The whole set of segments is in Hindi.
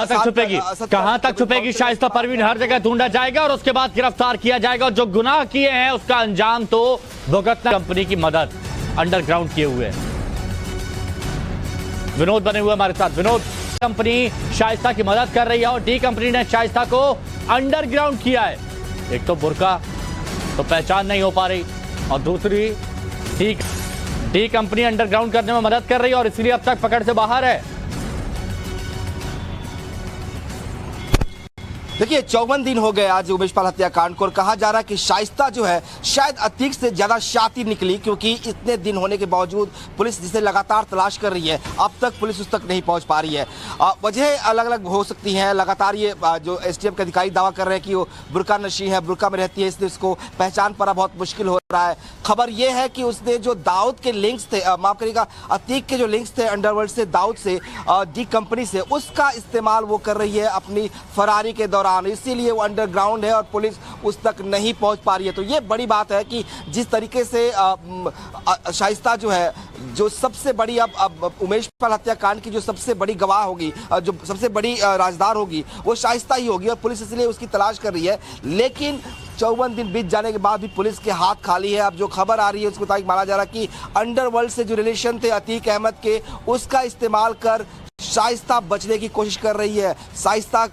कहां तक छुपेगी, कहां तक छुपेगी शाइस्ता परवीन? हर जगह ढूंढा जाएगा और उसके बाद गिरफ्तार किया जाएगा। और जो गुनाह किए हैं उसका अंजाम तो भुगतना। कंपनी की मदद अंडरग्राउंड किए हुए विनोद बने हुए हमारे साथ। विनोद, कंपनी शाइस्ता की मदद कर रही है और डी कंपनी ने शाइस्ता को अंडरग्राउंड किया है। एक तो बुर्का तो पहचान नहीं हो पा रही और दूसरी डी कंपनी अंडरग्राउंड करने में मदद कर रही है और इसलिए अब तक पकड़ से बाहर है। देखिए 54 दिन हो गए आज उमेश पाल हत्याकांड को और कहा जा रहा है कि शाइस्ता जो है शायद अतीक से ज्यादा शातिर निकली, क्योंकि इतने दिन होने के बावजूद पुलिस जिसे लगातार तलाश कर रही है अब तक पुलिस उस तक नहीं पहुंच पा रही है। वजह अलग अलग हो सकती हैं। लगातार ये जो एसटीएफ के अधिकारी दावा कर रहे हैं कि वो बुर्का नशी है, बुर्का में रहती है, इसलिए उसको पहचान पाना बहुत मुश्किल हो रहा है। खबर यह है कि उसने जो दाऊद के लिंक्स थे, माफ करिएगा अतीक के जो लिंक्स थे अंडरवर्ल्ड से, दाऊद से, डी कंपनी से, उसका इस्तेमाल वो कर रही है अपनी फरारी के दौरान, इसीलिए वो अंडरग्राउंड है और पुलिस उस तक नहीं पहुंच पा रही है। तो ये बड़ी बात है कि जिस तरीके से शाइस्ता जो है, जो सबसे बड़ी अब उमेश पाल हत्याकांड की जो सबसे बड़ी गवाह होगी, जो सबसे बड़ी राजदार होगी, वो शाइस्ता ही होगी और पुलिस इसलिए उसकी तलाश कर रही है। लेकिन 54 दिन बीत जाने के बाद भी पुलिस के हाथ खाली है। अब जो खबर आ रही है उसके मुताबिक माना जा रहा है कि अंडरवर्ल्ड से जो रिलेशन थे अतीक अहमद के, उसका इस्तेमाल कर शाइस्ता बचने की कोशिश कर रही है। शाइस्ता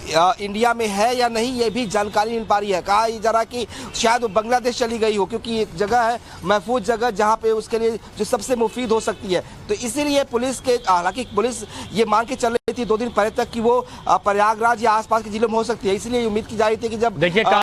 इंडिया में है या नहीं ये भी जानकारी मिल पा रही है। कहा जा रहा है कि शायद वो बांग्लादेश चली गई हो, क्योंकि एक जगह है महफूज जगह जहां पे उसके लिए जो सबसे मुफीद हो सकती है। तो इसीलिए पुलिस के, हालांकि पुलिस ये मान के चल रही थी 2 दिन पहले तक कि वो प्रयागराज या आसपास के जिलों में हो सकती है, इसलिए उम्मीद की जा रही थी कि जब